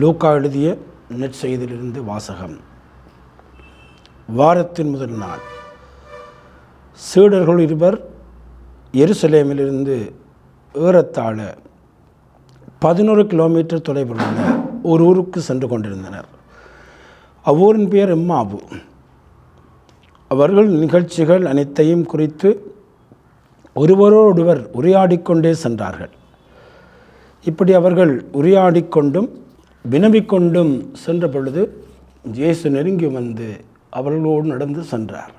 லூக்கா எழுதிய நற்செய்தியிலிருந்து வாசகம். வாரத்தின் முதல் நாள். சீடர்கள் இருவர் எருசலேமிலிருந்து ஏறத்தாழ 11 கிலோமீட்டர் தொலைவில் உள்ள ஒரு ஊருக்கு சென்று கொண்டிருந்தனர். அவ்வூரின் பெயர் எம்மாவு. அவர்கள் நிகழ்ச்சிகள் அனைத்தையும் குறித்து ஒருவரோடொருவர் உரையாடிக்கொண்டே சென்றார்கள். இப்படி அவர்கள் உரையாடிக்கொண்டும் வினவிக்கொண்டும் சென்ற பொழுது இயேசு நெருங்கி வந்து அவர்களோடு நடந்து சென்றார்.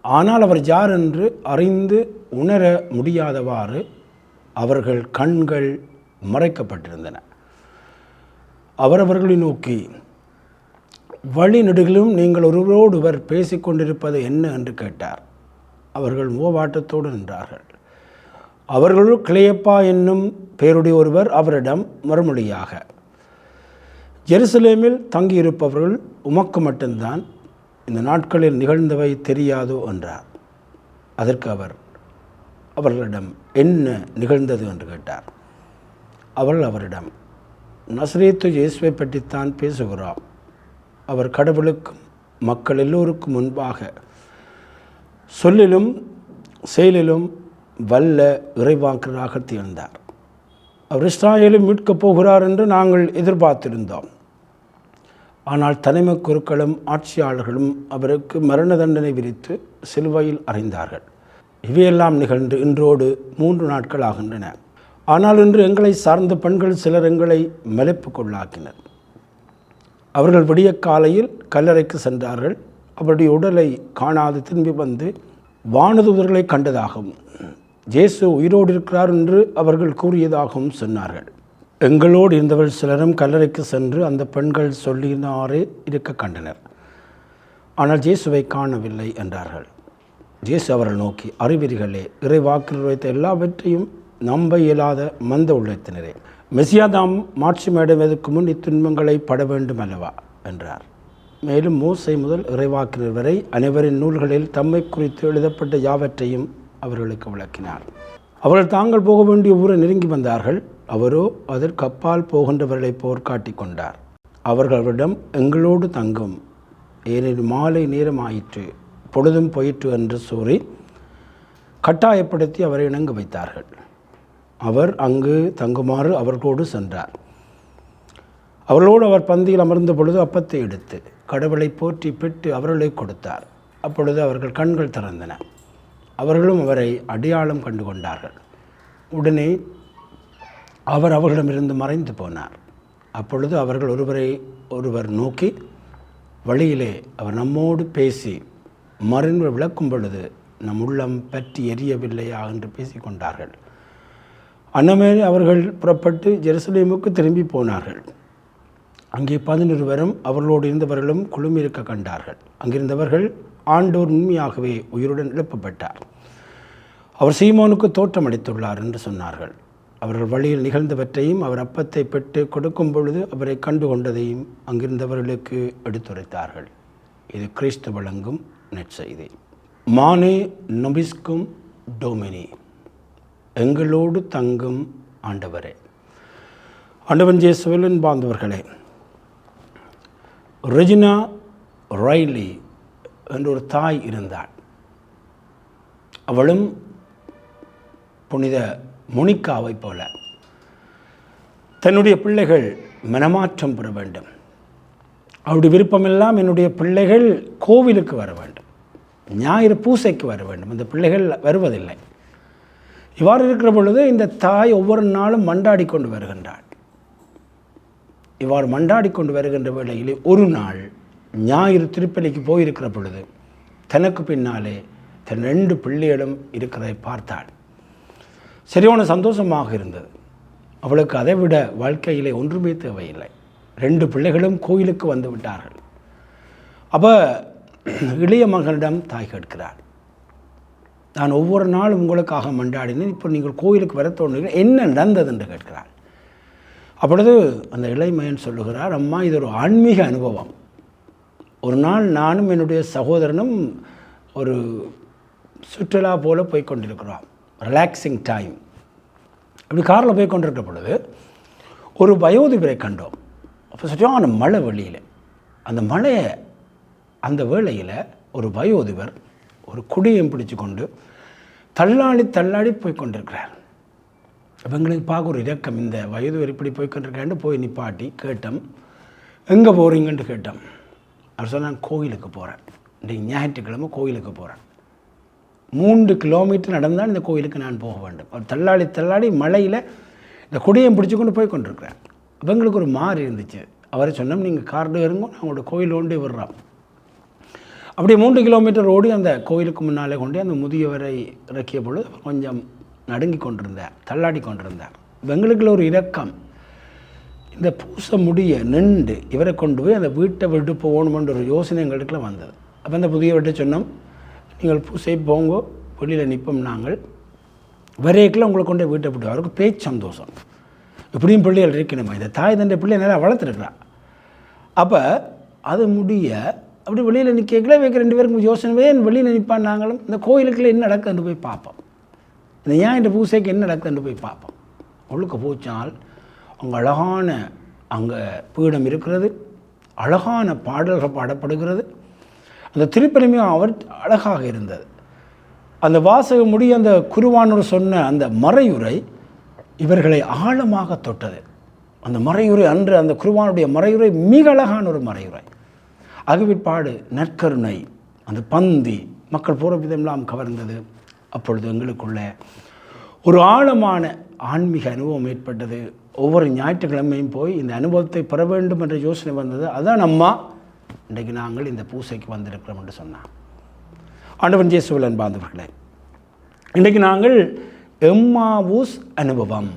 ஆனால் அவர் யார் என்று அறிந்து உணர முடியாதவாறு அவர்கள் கண்கள் மறைக்கப்பட்டிருந்தன. அவர்களை நோக்கி, வழி நெடுகிலும் நீங்கள் ஒருவரோடொருவர் பேசிக்கொண்டிருப்பது என்ன என்று கேட்டார். அவர்கள் முகவாட்டத்தோடு நின்றார்கள். அவர்களுள் கிளையப்பா என்னும் பெயருடைய ஒருவர் அவரிடம் மறுமொழியாக, ஜெருசலேமில் தங்கியிருப்பவர்கள் உமக்கு மட்டும்தான் இந்த நாட்களில் நிகழ்ந்தவை தெரியாதோ என்றார். அதற்கு அவர்களிடம் என்ன நிகழ்ந்தது என்று கேட்டார். அவர்கள் அவரிடம், நசரேத்து இயேசுவை பற்றித்தான் பேசுகிறோம். அவர் கடவுளுக்கும் மக்கள் எல்லோருக்கும் முன்பாக சொல்லிலும் செயலிலும் வல்ல இறைவாக்கராக திகழ்ந்தார். அவர் இஸ்ராயேலை மீட்கப் போகிறார் என்று நாங்கள் எதிர்பார்த்திருந்தோம். ஆனால் தலைமை குருக்களும் ஆட்சியாளர்களும் அவருக்கு மரண தண்டனை விதித்து சிலுவையில் அறைந்தார்கள். இவையெல்லாம் நிகழ்ந்து இன்றோடு 3 நாட்கள் ஆகின்றன. ஆனால் இன்று எங்களை சார்ந்த பெண்கள் சிலர் எங்களை மலைப்புக்குள்ளாக்கினர். அவர்கள் விடிய காலையில் கல்லறைக்கு சென்றார்கள். அவருடைய உடலை காணாது திரும்பி வந்து வானதூதர்களை கண்டதாகவும் இயேசு உயிரோடு இருக்கிறார் என்று அவர்கள் கூறியதாகவும் சொன்னார்கள். எங்களோடு இருந்தவர்கள் சிலரும் கல்லறைக்கு சென்று அந்த பெண்கள் சொல்லினாரே இருக்க கண்டனர். ஆனால் இயேசுவை காணவில்லை என்றார்கள். இயேசு அவர்கள் நோக்கி, அறிவீர்களே, இறைவாக்கில் வைத்த எல்லாவற்றையும் நம்ப இயலாத மந்த உள்ளத்தினரே, மெசியா தாம் மாட்சி மேடுவதற்கு முன் இத்துன்பங்களை பட வேண்டும் அல்லவா என்றார். மேலும் மோசே முதல் இறைவாக்கினர் வரை அனைவரின் நூல்களில் தம்மை குறித்து எழுதப்பட்ட யாவற்றையும் அவர்களுக்கு விளக்கினார். அவர்கள் தாங்கள் போக வேண்டிய ஊரை நெருங்கி வந்தார்கள். அவரோ அதற்கு அப்பால் போகின்றவர்களை போர் காட்டி கொண்டார். அவர்களிடம், எங்களோடு தங்கும், ஏனெனில் மாலை நேரம் ஆயிற்று, பொழுதும் போயிற்று என்று கூறி கட்டாயப்படுத்தி அவரை இணங்க வைத்தார்கள். அவர் அங்கு தங்குமாறு அவர்களோடு சென்றார். அவர்களோடு அவர் பந்தியில் அமர்ந்த பொழுது அப்பத்தை எடுத்து கடவுளை போற்றி பெற்று அவர்களை கொடுத்தார். அப்பொழுது அவர்கள் கண்கள் திறந்தன. அவர்களும் அவரை அடையாளம் கண்டு கொண்டார்கள். உடனே அவர் அவர்களிடமிருந்து மறைந்து போனார். அப்பொழுது அவர்கள் ஒருவரை ஒருவர் நோக்கி, வழியிலே அவர் நம்மோடு பேசி மறைந்து விளக்கும் பொழுது நம் உள்ளம் பற்றி எரியவில்லையா என்று பேசிக்கொண்டார்கள். அன்னமேல் அவர்கள் புறப்பட்டு ஜெருசலேமுக்கு திரும்பி போனார்கள். அங்கே 11 பேரும் அவர்களோடு இருந்தவர்களும் குழுமியிருக்க கண்டார்கள். அங்கிருந்தவர்கள், ஆண்டவர் உண்மையாகவே உயிருடன் எழுப்பப்பட்டார், அவர் சீமோனுக்கு தோற்றமளித்துள்ளார் என்று சொன்னார்கள். அவர்கள் வழியில் நிகழ்ந்தவற்றையும் அவர் அப்பத்தை பெற்று கொடுக்கும் பொழுது அவரை கண்டு கொண்டதையும் அங்கிருந்தவர்களுக்கு எடுத்துரைத்தார்கள். இது கிறிஸ்து வழங்கும் நற்செய்தி. மானே நொபிஸ்கும் டோமினி, எங்களோடு தங்கும் ஆண்டவரே. ஆண்டவன் இயேசுவில் பாந்தவர்களே, ரெஜினா ரைலி என்ற ஒரு தாய் இருந்தாள். அவளும் புனித மொனிக்காவை போல தன்னுடைய பிள்ளைகள் மனமாற்றம் பெற வேண்டும். அவருடைய விருப்பமெல்லாம் என்னுடைய பிள்ளைகள் கோவிலுக்கு வர வேண்டும், ஞாயிறு பூசைக்கு வர வேண்டும். இந்த பிள்ளைகள் வருவதில்லை. இவ்வாறு இருக்கிற பொழுது இந்த தாய் ஒவ்வொரு நாளும் மண்டாடி கொண்டு வருகின்றாள். இவ்வாறு மண்டாடி கொண்டு வருகின்ற வேளையிலே ஒரு நாள் ஞாயிறு திருப்பலிக்கு போயிருக்கிற பொழுது தனக்கு பின்னாலே தன் 2 பிள்ளைகளும் இருக்கிறதை பார்த்தாள். சரியான சந்தோஷமாக இருந்தது. அவளுக்கு அதை விட வாழ்க்கையிலே ஒன்றுமே தேவையில்லை. 2 பிள்ளைகளும் கோயிலுக்கு வந்து விட்டார்கள். அப்போ இளைய மகனிடம் தாய் கேட்கிறாள், நான் ஒவ்வொரு நாளும் உங்களுக்காக மண்டாடினேன், இப்போ நீங்கள் கோயிலுக்கு வர தோன்றுகிறீர்கள், என்ன நடந்தது என்று கேட்கிறாள். அப்பொழுது அந்த இளைமகன் சொல்லுகிறார், அம்மா, இது ஒரு ஆன்மீக அனுபவம். ஒரு நாள் நானும் என்னுடைய சகோதரனும் ஒரு சுற்றுலா போல் போய் கொண்டிருக்கிறோம், ரிலாக்ஸிங் டைம். அப்படி காரில் போய் கொண்டிருக்கிற பொழுது ஒரு வயோதிபரை கண்டோம். அப்போ சரியான மழை வெளியில். அந்த வேளையில் ஒரு வயோதிபர் ஒரு குடியையும் பிடிச்சு கொண்டு தள்ளாடி போய் கொண்டிருக்கிறார். அப்போ எங்களுக்கு பார்க்க ஒரு இரக்கம், இந்த வயோதிபர் இப்படி போய் கொண்டிருக்கான்னு போய் நிப்பாட்டி கேட்டோம், எங்கே போகிறீங்கன்ட்டு கேட்டோம். அவர் சொன்னால் நான் கோயிலுக்கு போகிறேன், இன்றைக்கு ஞாயிற்றுக்கிழமை கோயிலுக்கு போகிறேன், 3 கிலோமீட்டர் நடந்தால் இந்த கோயிலுக்கு நான் போக வேண்டும். அவர் தள்ளாடி மழையில் இந்த குடியையும் பிடிச்சி கொண்டு போய் கொண்டிருக்கிறார். அப்போ எங்களுக்கு ஒரு மாறி இருந்துச்சு. அவரை சொன்னோம், நீங்கள் கார்டு இருங்கோ, நான் உங்களோட கோயில் ஒன்றே விடுறோம். அப்படியே 3 கிலோமீட்டர் ஓடி அந்த கோயிலுக்கு முன்னாலே கொண்டு அந்த முதியவரை இறக்கிய பொழுது கொஞ்சம் நடுங்கி கொண்டிருந்தார், தள்ளாடி கொண்டிருந்தார். எங்களுக்குள்ள ஒரு இரக்கம், இந்த பூசை முடிய நின்று இவரை கொண்டு போய் அந்த வீட்டை விட்டு போகணுமென்ற ஒரு யோசனை எங்களுக்குள்ள வந்தது. அப்போ அந்த புதியவர்கிட்ட சொன்னோம், நீங்கள் பூசை போங்கோ, வெளியில் நிற்போம், நாங்கள் வரையக்கில் உங்களை கொண்டு வீட்டை விட்டு. அவருக்கு பேச்சு சந்தோஷம், இப்படியும் பிள்ளைகள் இருக்கணுமா, இந்த தாய் தந்தை பிள்ளை நல்லா வளர்த்துருக்குறா. அப்போ அது முடிய அப்படி வெளியில் நிற்கல வைக்க 2 பேருக்கு யோசனை, வெளியில் நிற்பான். நாங்களும் இந்த கோயிலுக்குள்ள என்ன நடக்குதுன்னு போய் பார்ப்போம், இந்த இந்த பூசைக்கு என்ன நடக்குதுன்னு போய் பார்ப்போம். உள்ளுக்கு போச்சால் அங்கே அழகான அங்கே பீடம் இருக்கிறது, அழகான பாடல்கள் பாடப்படுகிறது. அந்த திருப்பலிமையும் அவர் அழகாக இருந்தது. அந்த வாசகம் முடிய அந்த குருவானவர் சொன்ன அந்த மறையுரை இவர்களை ஆழமாக தொட்டது. அந்த மறையுரை அன்று அந்த குருவானுடைய மறையுரை மிக அழகான ஒரு மறையுரை. அகவிற்பாடு, நற்கருணை, அந்த பந்தி, மக்கள் போகிற விதமெல்லாம் கவர்ந்தது. அப்பொழுது எங்களுக்குள்ள ஒரு ஆழமான ஆன்மீக அனுபவம் ஏற்பட்டது. ஒவ்வொரு ஞாயிற்றுக்கிழமையும் போய் இந்த அனுபவத்தை பெற வேண்டும் என்ற யோசனை வந்தது. அதான் அம்மா இன்றைக்கு நாங்கள் இந்த பூசைக்கு வந்திருக்கிறோம் என்று சொன்னான். ஆண்டவன் இயேசுவில் அன்பார்ந்தவர்களே, இன்றைக்கு நாங்கள் எம்மாவூஸ் அனுபவம்,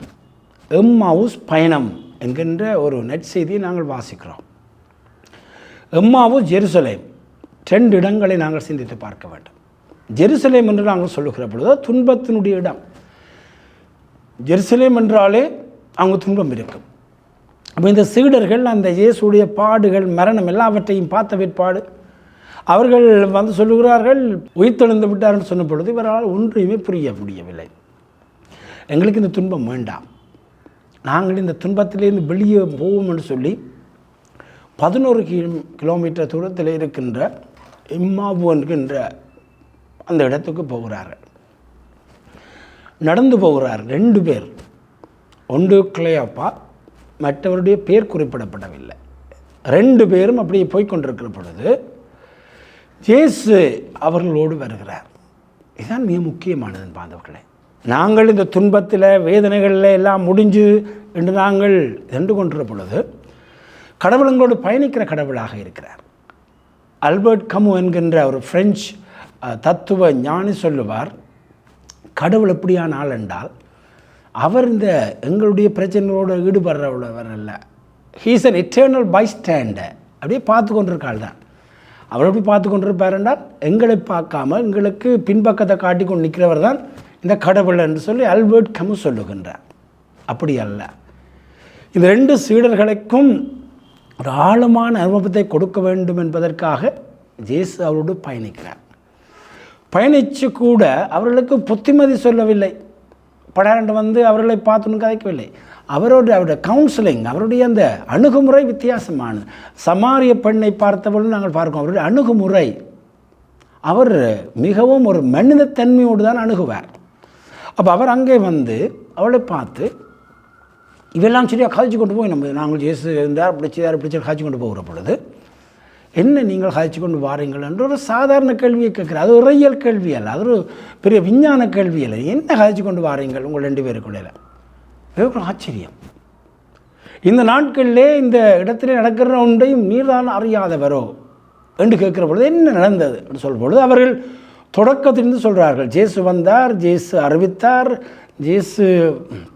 எம்மாவூஸ் பயணம் என்கின்ற ஒரு நற்செய்தியை நாங்கள் வாசிக்கிறோம். எம்மாவூஸ் ஜெருசலேம், 2 இடங்களை நாங்கள் சிந்தித்து பார்க்க வேண்டும். ஜெருசலேம் என்று நாங்கள் சொல்லுகிற பொழுது துன்பத்தினுடைய இடம். ஜெருசலேம் என்றாலே அங்கே துன்பம் இருக்கும். அப்போ இந்த சீடர்கள் அந்த இயேசுடைய பாடுகள், மரணம் எல்லாவற்றையும் பார்த்த பிற்பாடு அவர்கள் வந்து சொல்லுகிறார்கள், உயிர்த்தெழுந்து விட்டார்னு சொன்ன பொழுது இவரால் ஒன்றையுமே புரிய முடியவில்லை. எங்களுக்கு இந்த துன்பம் வேண்டாம், நாங்கள் இந்த துன்பத்திலேருந்து வெளியே போவோம் என்று சொல்லி 11 கிலோமீட்டர் தூரத்தில் இருக்கின்ற எம்மாவு என்கின்ற அந்த இடத்துக்கு போகிறார்கள். நடந்து போகிறார் 2 பேர், ஒன்று கிளையாப்பா, மற்றவருடைய பேர் குறிப்பிடப்படவில்லை. 2 பேரும் அப்படியே போய்கொண்டிருக்கிற பொழுது இயேசு அவர்களோடு வருகிறார். இதுதான் மிக முக்கியமானது பாந்தவர்களே. நாங்கள் இந்த துன்பத்தில் வேதனைகளில் எல்லாம் முடிஞ்சு என்று நாங்கள் சென்று கொண்டிருக்கிற பொழுது கடவுள் எங்களோடு பயணிக்கிற கடவுளாக இருக்கிறார். ஆல்பர்ட் கமு என்கின்ற ஒரு பிரெஞ்சு தத்துவ ஞானி சொல்லுவார், கடவுள் எப்படியான ஆள் என்றால் அவர் இந்த எங்களுடைய பிரச்சனைகளோடு ஈடுபடுறவர் அல்ல, ஹீஸ் அன் எட்டர்னல் பைஸ்டாண்டர். அப்படியே பார்த்து கொண்டிருக்காள் தான். அவர் எப்படி பார்த்து கொண்டிருப்பார் என்றால் எங்களை பார்க்காமல் எங்களுக்கு பின்பக்கத்தை காட்டி கொண்டு நிற்கிறவர் தான் இந்த கடவுள் என்று சொல்லி ஆல்பர்ட் கமு சொல்லுகின்றார். அப்படி அல்ல, இந்த 2 சீடர்களுக்கும் ஒரு ஆழமான அனுபவத்தை கொடுக்க வேண்டும் என்பதற்காக இயேசு அவரோடு பயணிக்கிறார். பயணித்து கூட அவர்களுக்கு புத்திமதி சொல்லவில்லை, படாரண்டு வந்து அவர்களை பார்த்துன்னு கதைக்கவில்லை. அவருடைய கவுன்சிலிங், அவருடைய அந்த அணுகுமுறை வித்தியாசமானது. சமாரிய பெண்ணை பார்த்தபொழுது நாங்கள் பார்க்கிறோம், அவருடைய அணுகுமுறை, அவர் மிகவும் ஒரு மனிதத்தன்மையோடு தான் அணுகுவார். அப்போ அவர் அங்கே வந்து அவளை பார்த்து இவெல்லாம் சரியாக காய்ச்சி கொண்டு போய் நாங்கள் இயேசு இருந்தார், அப்படி செய்தார், இப்படி காய்ச்சி கொண்டு போகிற பொழுது என்ன நீங்கள் காய்ச்சி கொண்டு வாரீங்கள் என்று ஒரு சாதாரண கேள்வியை கேட்குறார். அது ஒரு இயல் கேள்வி அல்ல, அது ஒரு பெரிய விஞ்ஞான கேள்வி அல்ல. என்ன காய்ச்சி கொண்டு வாரீங்கள் உங்கள் 2 பேருக்குள்ள? ஒரு ஆச்சரியம். இந்த நாட்களிலே இந்த இடத்திலே நடக்கிற ஒன்றையும் நீர்தான் அறியாதவரோ என்று கேட்குற பொழுது என்ன நடந்தது என்று சொல்லும் பொழுது அவர்கள் தொடக்கத்திலிருந்து சொல்கிறார்கள், ஜேசு வந்தார், ஜேசு அறிவித்தார், ஜேசு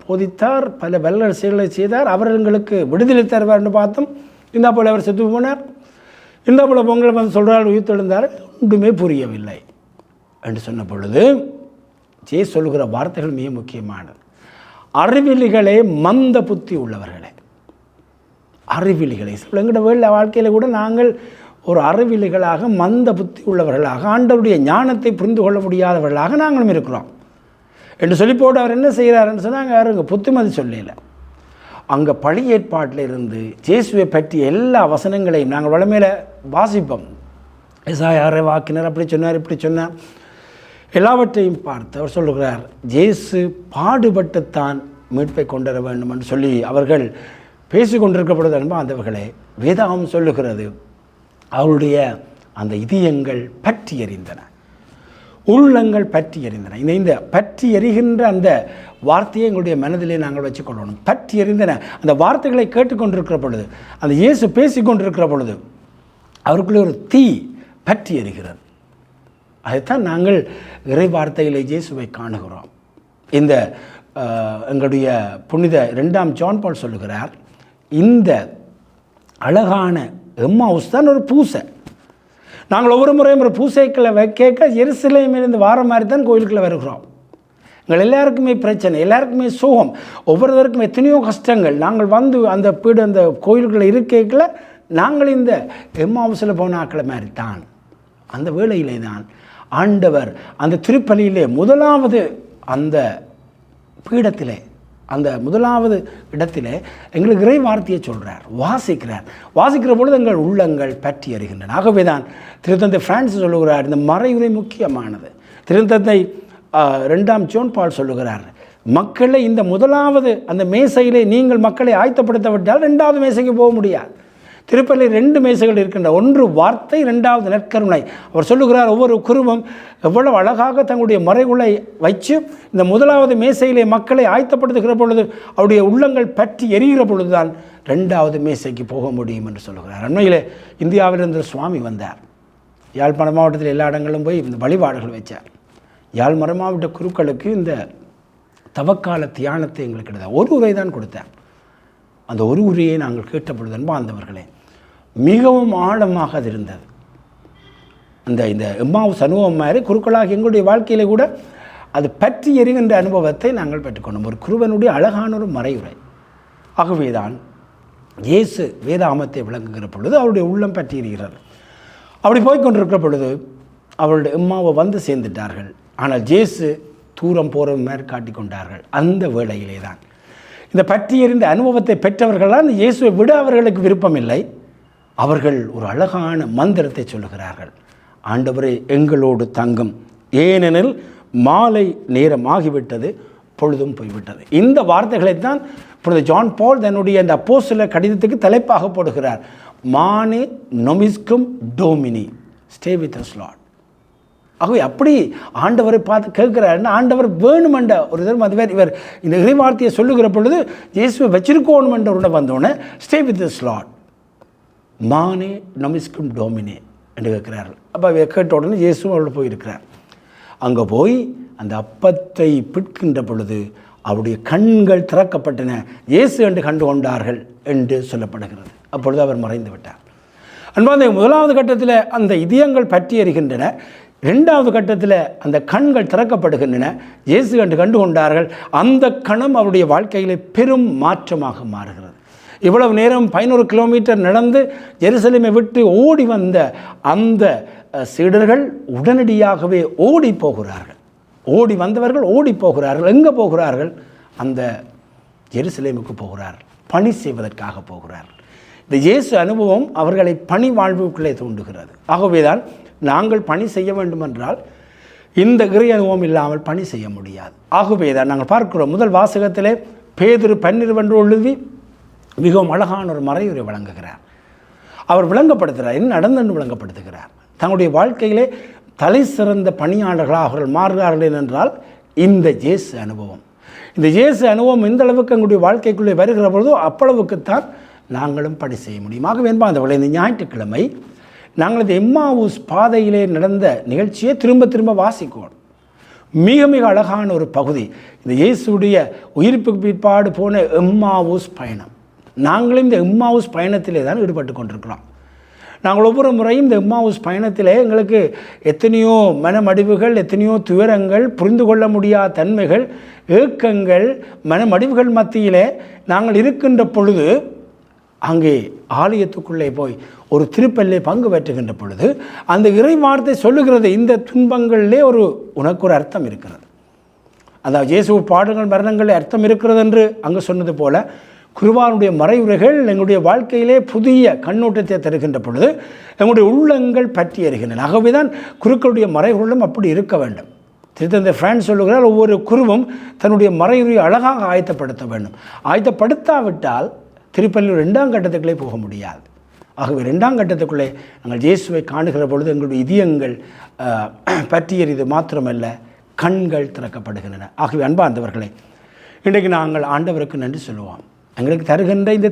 போதித்தார், பல வல்ல செயல்களை செய்தார், அவர் எங்களுக்கு விடுதலை தருவார்னு பார்த்தோம். இந்த போல் அவர் செத்து போனார், இந்த போல் பொங்கல் வந்து சொல்கிறார், உயிர்த்தெழுந்தார், ஒன்றுமே புரியவில்லை என்று சொன்ன பொழுது ஜேசு சொல்லுகிற வார்த்தைகள் மிக முக்கியமானது. அறிவிலிகளே, மந்த புத்தி உள்ளவர்களே, அறிவிலிகளை எங்களோட வாழ்க்கையில் கூட நாங்கள் ஒரு அறிவிலிகளாக, மந்த புத்தி உள்ளவர்களாக, ஆண்டவருடைய ஞானத்தை புரிந்து கொள்ள முடியாதவர்களாக நாங்களும் இருக்கிறோம் என்று சொல்லி போட்டு அவர் என்ன செய்கிறாருன்னு சொன்னால், அங்கே யாருங்க புத்திமதி சொல்லல. அங்கே பழைய ஏற்பாட்டில் இருந்து இயேசுவை பற்றிய எல்லா வசனங்களையும் நாங்கள் வளமையில் வாசிப்போம். எசாயா வாக்கினர் அப்படி சொன்னார், இப்படி சொன்னார், எல்லாவற்றையும் பார்த்து அவர் சொல்லுகிறார், இயேசு பாடுபட்டுத்தான் மீட்பை கொண்டு வர வேண்டும் என்று சொல்லி அவர்கள் பேசி கொண்டிருக்கப்படுவது அன்பார்ந்தவர்களே, வேதாகம் சொல்லுகிறது அவருடைய அந்த இதயங்கள் பற்றி எறிந்தன, உள்ளங்கள் பற்றி எறிந்தன. இந்த பற்றி எறிகின்ற அந்த வார்த்தையை எங்களுடைய மனதிலே நாங்கள் வச்சுக்கொள்ளணும். பற்றி எறிந்தன அந்த வார்த்தைகளை கேட்டுக்கொண்டிருக்கிற பொழுது, அந்த இயேசு பேசி கொண்டிருக்கிற பொழுது அவருக்குள்ளே ஒரு தீ பற்றி எறிகிறது. அதைத்தான் நாங்கள் இறை வார்த்தையிலே இயேசுவை காணுகிறோம். இந்த எங்களுடைய புனித 2ஆம் ஜான் பால் சொல்லுகிறார், இந்த அழகான எம்மாவுஸ் தான் ஒரு பூசை. நாங்கள் ஒவ்வொரு முறையும் ஒரு பூசைக்களை கேட்க எருசலேமிலிருந்து வார மாதிரி தான் கோயிலுக்குள்ளே வருகிறோம். எங்கள் எல்லாருக்குமே பிரச்சனை, எல்லாருக்குமே சோகம், ஒவ்வொருத்தருக்கும் எத்தனையோ கஷ்டங்கள். நாங்கள் வந்து அந்த அந்த கோயில்களை இருக்கைகளை நாங்கள் இந்த எம்மாவுஸில் போன ஆக்களை மாதிரி தான். அந்த வேளையிலே தான் ஆண்டவர் அந்த திருப்பலியிலே முதலாவது அந்த பீடத்திலே, அந்த முதலாவது இடத்திலே எங்களுக்கு இறை வார்த்தையை சொல்கிறார், வாசிக்கிற பொழுது எங்கள் உள்ளங்கள் பற்றி அறிகின்றன. ஆகவே தான் திருத்தந்தை பிரான்சிஸ் சொல்லுகிறார், இந்த மறையுரை முக்கியமானது. திருத்தந்தை 2ஆம் ஜான் பால் சொல்லுகிறார், மக்களை இந்த முதலாவது அந்த மேசையிலே நீங்கள் மக்களை ஆயத்தப்படுத்த விட்டால் 2வது மேசைக்கு போக முடியாது. திருப்பலி 2 மேசைகள் இருக்கின்ற, ஒன்று வார்த்தை, 2வது நற்கருணை. அவர் சொல்லுகிறார், ஒவ்வொரு குருவும் எவ்வளவு அழகாக தங்களுடைய மறைகளை வச்சு இந்த முதலாவது மேசையிலே மக்களை ஆயத்தப்படுத்துகிற பொழுது அவருடைய உள்ளங்கள் பற்றி எரிகிற பொழுதுதான் 2வது மேசைக்கு போக முடியும் என்று சொல்லுகிறார். அண்மையிலே இந்தியாவிலிருந்து சுவாமி வந்தார். யாழ்ப்பாண மாவட்டத்தில் எல்லா இடங்களும் போய் இந்த வழிபாடுகள் வச்சார். யாழ் மாவட்ட குருக்களுக்கு இந்த தவக்கால தியானத்தை எங்களுக்கு கிடையாது, ஒரு உரை தான் கொடுத்தார். அந்த ஒரு உரையை நாங்கள் கேட்டபொழுது அன்பார்ந்தவர்களே, மிகவும் ஆழமாக அது இருந்தது. இந்த எம்மாவுஸ் அனுபவம் மாதிரி குருக்களாக எங்களுடைய வாழ்க்கையிலே கூட அது பற்றி எறிகின்ற அனுபவத்தை நாங்கள் பெற்றுக்கொண்டோம். ஒரு குருவனுடைய அழகான ஒரு மறையுரை. ஆகவேதான் இயேசு வேதாமத்தை விளங்குகிற பொழுது அவருடைய உள்ளம் பற்றி எறிகிறார். அப்படி போய்கொண்டிருக்கிற பொழுது அவருடைய எம்மாவை வந்து சேர்ந்துட்டார்கள். ஆனால் இயேசு தூரம் போகிற மாதிரி காட்டிக்கொண்டார்கள். அந்த வேளையிலே தான் இந்த பற்றி எறிந்த அனுபவத்தை பெற்றவர்களால் இயேசுவை விட அவர்களுக்கு விருப்பமில்லை. அவர்கள் ஒரு அழகான மந்திரத்தை சொல்லுகிறார்கள், ஆண்டவரே எங்களோடு தங்கும், ஏனெனில் மாலை நேரம் ஆகிவிட்டது, பொழுதும் போய்விட்டது. இந்த வார்த்தைகளைத்தான் புனித ஜான் பால் தன்னுடைய அந்த அப்போஸ்தலர் கடிதத்துக்கு தலைப்பாக போடுகிறார். மானே நொமிஸ்கும் டோமினி, ஸ்டே வித் அஸ் லார்ட். ஆகவே அப்படி ஆண்டவரை பார்த்து கேட்கிறாருன்னா ஆண்டவர் வேணுமென்ற ஒரு தரம் அதுவே இவர் இந்த இறைவார்த்தையை சொல்லுகிற பொழுது இயேசுவை வச்சிருக்கணும் என்ற உடனே வந்தோடனே ஸ்டே வித் திஸ் லார்ட், மானே நொமிஸ்கும் டோமினே என்று கேட்கிறார்கள். அப்போ கேட்ட உடனே இயேசுவும் அவரோட போயிருக்கிறார். அங்கே போய் அந்த அப்பத்தை பிற்கின்ற பொழுது அவருடைய கண்கள் திறக்கப்பட்டன, இயேசு என்று கண்டு கொண்டார்கள் என்று சொல்லப்படுகிறது. அப்பொழுது அவர் மறைந்து விட்டார். அன்பார்ந்த முதலாவது கட்டத்தில் அந்த இதயங்கள் பற்றி எறிகின்றன, 2வது கட்டத்தில் அந்த கண்கள் திறக்கப்படுகின்றன, இயேசு என்று கண்டு கொண்டார்கள். அந்த கணம் அவருடைய வாழ்க்கையிலே பெரும் மாற்றமாக மாறுகிறது. இவ்வளவு நேரம் 11 கிலோமீட்டர் நடந்து ஜெருசலேமை விட்டு ஓடி வந்த அந்த சீடர்கள் உடனடியாகவே ஓடி போகிறார்கள். ஓடி வந்தவர்கள் ஓடி போகிறார்கள். எங்கே போகிறார்கள்? அந்த ஜெருசலேமுக்கு போகிறார்கள், பணி செய்வதற்காக போகிறார்கள். இந்த இயேசு அனுபவம் அவர்களை பணி வாழ்வுக்குள்ளே தூண்டுகிறது. ஆகவேதான் நாங்கள் பணி செய்ய வேண்டுமென்றால் இந்த இறை அனுபவம் இல்லாமல் பணி செய்ய முடியாது. ஆகவேதான் நாங்கள் பார்க்கிறோம், முதல் வாசகத்திலே பேதுரு 12 எழுதி மிகவும் அழகான ஒரு மறையுரை வழங்குகிறார். அவர் விளங்கப்படுத்துகிறார், என்ன நடந்தென்று விளங்கப்படுத்துகிறார். தங்களுடைய வாழ்க்கையிலே தலை சிறந்த பணியாளர்களாக அவர்கள் மாறுகிறார்கள் என்றால் இந்த இயேசு அனுபவம். இந்த இயேசு அனுபவம் எந்த அளவுக்கு எங்களுடைய வாழ்க்கைக்குள்ளே வருகிற பொழுதோ அப்பளவுக்குத்தான் நாங்களும் பணி செய்ய முடியும். ஆகவே என்பாந்தவர்களை இந்த ஞாயிற்றுக்கிழமை நாங்கள் இந்த எம்மாவுஸ் பாதையிலே நடந்த நிகழ்ச்சியை திரும்ப திரும்ப வாசிக்கணும். மிக மிக அழகான ஒரு பகுதி இந்த இயேசுடைய உயிர்ப்புக்கு பிற்பாடு போன எம்மாவுஸ் பயணம். நாங்களும் இந்த எம்மாவுஸ் பயணத்திலே தான் ஈடுபட்டு கொண்டிருக்கிறோம். நாங்கள் ஒவ்வொரு முறையும் இந்த எம்மாவுஸ் பயணத்திலே எங்களுக்கு எத்தனையோ மனமடிவுகள், எத்தனையோ துயரங்கள், புரிந்து கொள்ள முடியாத தன்மைகள், ஏக்கங்கள், மனமடிவுகள் மத்தியிலே நாங்கள் இருக்கின்ற பொழுது அங்கே ஆலயத்துக்குள்ளே போய் ஒரு திருப்பல்லே பங்கு பெற்றுகின்ற பொழுது அந்த இறை வார்த்தை சொல்லுகிறது, இந்த துன்பங்களிலே உனக்கு ஒரு அர்த்தம் இருக்கிறது. அதாவது இயேசு பாடுகள் மரணங்களில் அர்த்தம் இருக்கிறது என்று அங்கே சொன்னது போல குருவானுடைய மறைவுரைகள் எங்களுடைய வாழ்க்கையிலே புதிய கண்ணோட்டத்தை தருகின்ற பொழுது எங்களுடைய உள்ளங்கள் பற்றி எறிகின்றன. ஆகவே தான் குருக்களுடைய மறைவுகளும் அப்படி இருக்க வேண்டும். திருத்தந்தை பிரான்ஸ் சொல்லுகிறார், ஒவ்வொரு குருவும் தன்னுடைய மறைவுரை அழகாக ஆயத்தப்படுத்த வேண்டும். ஆயத்தப்படுத்தாவிட்டால் திருப்பலியில் 2ஆம் கட்டத்துக்குள்ளே போக முடியாது. ஆகவே 2ஆம் கட்டத்துக்குள்ளே நாங்கள் இயேசுவை காணுகிற பொழுது எங்களுடைய இதயங்கள் பற்றி எறிவது மாத்திரமல்ல, கண்கள் திறக்கப்படுகின்றன. ஆகவே அன்பார்ந்தவர்களே, இன்றைக்கு நாங்கள் ஆண்டவருக்கு நன்றி சொல்லுவோம். எங்களுக்கு தருகின்ற இந்த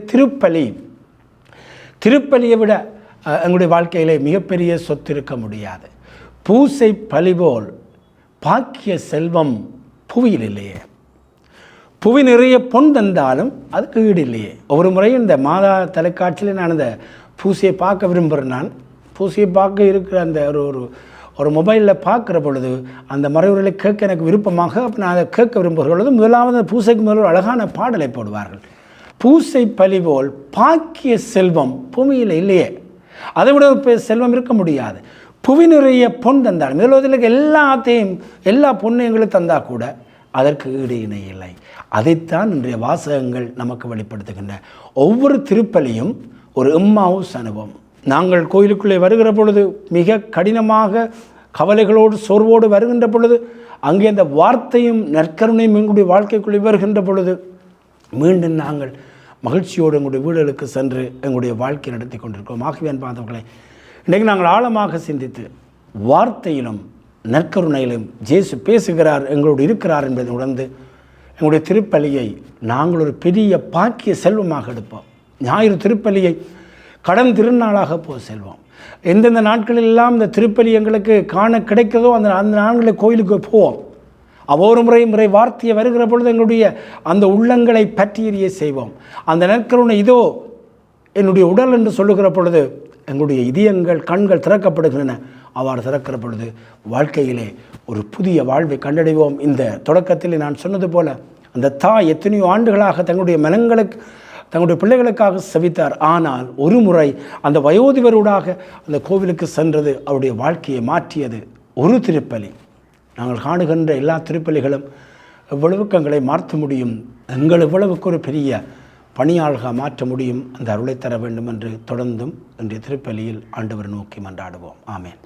திருப்பலியை விட எங்களுடைய வாழ்க்கையிலே மிகப்பெரிய சொத்து இருக்க முடியாது. பூசை பலி போல் பாக்கிய செல்வம் புவியில் இல்லையே. புவி நிறைய பொன் தந்தாலும் அதுக்கு ஈடு இல்லையே. ஒவ்வொரு முறையும் இந்த மாதா தொலைக்காட்சியில் நான் அந்த பூசையை பார்க்க விரும்புகிறேன். நான் பூசையை பார்க்க இருக்கிற அந்த ஒரு மொபைலில் பார்க்குற பொழுது அந்த மறைவுரைகளை கேட்க எனக்கு விருப்பமாக நான் அதை கேட்க விரும்புகிற பொழுது முதலாவது அந்த பூசைக்கு முதல் ஒரு அழகான பாடலை போடுவார்கள். பூசை பலி போல் பாக்கிய செல்வம் பூமியில் இல்லையே. அதை விட ஒரு செல்வம் இருக்க முடியாது. புவி நிறைய பொன் தந்தால் முதலோதில் எல்லா பொன்னையும் தந்தால் கூட அதற்கு ஈடு இணை இல்லை. அதைத்தான் இன்றைய வாசகங்கள் நமக்கு வெளிப்படுத்துகின்ற. ஒவ்வொரு திருப்பலியும் ஒரு எம்மாவுஸ் அனுபவம். நாங்கள் கோயிலுக்குள்ளே வருகிற பொழுது மிக கடினமாக கவலைகளோடு சோர்வோடு வருகின்ற பொழுது அங்கே அந்த வார்த்தையும் நற்கருணையும் எங்களுடைய வாழ்க்கைக்குள்ளே வருகின்ற பொழுது மீண்டும் நாங்கள் மகிழ்ச்சியோடு எங்களுடைய வீடுகளுக்கு சென்று எங்களுடைய வாழ்க்கை நடத்தி கொண்டிருக்கிறோம். ஆகவே அன்பார்ந்தவர்களே, இன்றைக்கு நாங்கள் ஆழமாக சிந்தித்து வார்த்தையிலும் நற்கருணையிலும் இயேசு பேசுகிறார், எங்களோடு இருக்கிறார் என்பதை உணர்ந்து எங்களுடைய திருப்பலியை நாங்கள் ஒரு பெரிய பாக்கிய செல்வமாக எடுப்போம். ஞாயிறு திருப்பலியை கடன் திருநாளாக செல்வோம். எந்தெந்த நாட்களெல்லாம் இந்த திருப்பலி எங்களுக்கு காண கிடைக்கிறதோ அந்த நாட்களில் கோயிலுக்கு போவோம். ஒவ்வொரு முறை வார்த்தையை வருகிற பொழுது எங்களுடைய அந்த உள்ளங்களை பற்றிய செய்வோம். அந்த நற்கருணை இதோ என்னுடைய உடல் என்று சொல்லுகிற பொழுது எங்களுடைய இதயங்கள் கண்கள் திறக்கப்படுகின்றன. அவ்வாறு திறக்கிற பொழுது வாழ்க்கையிலே ஒரு புதிய வாழ்வை கண்டடைவோம். இந்த தொடக்கத்தில் நான் சொன்னது போல அந்த தாய் எத்தனையோ ஆண்டுகளாக தங்களுடைய பிள்ளைகளுக்காக செவித்தார். ஆனால் ஒரு முறை அந்த வயோதிபரூடாக அந்த கோவிலுக்கு சென்றது அவருடைய வாழ்க்கையை மாற்றியது ஒரு திருப்பலி. நாங்கள் காணுகின்ற எல்லா திருப்பலிகளும் எவ்வளவுக்கு எங்களை மாற்ற முடியும், எங்கள் எவ்வளவுக்கு ஒரு பெரிய பணியாளராக மாற்ற முடியும், அந்த அருளை தர வேண்டும் என்று தொடர்ந்தும் இன்றைய திருப்பலியில் ஆண்டவர் நோக்கி மன்றாடுவோம். ஆமேன்.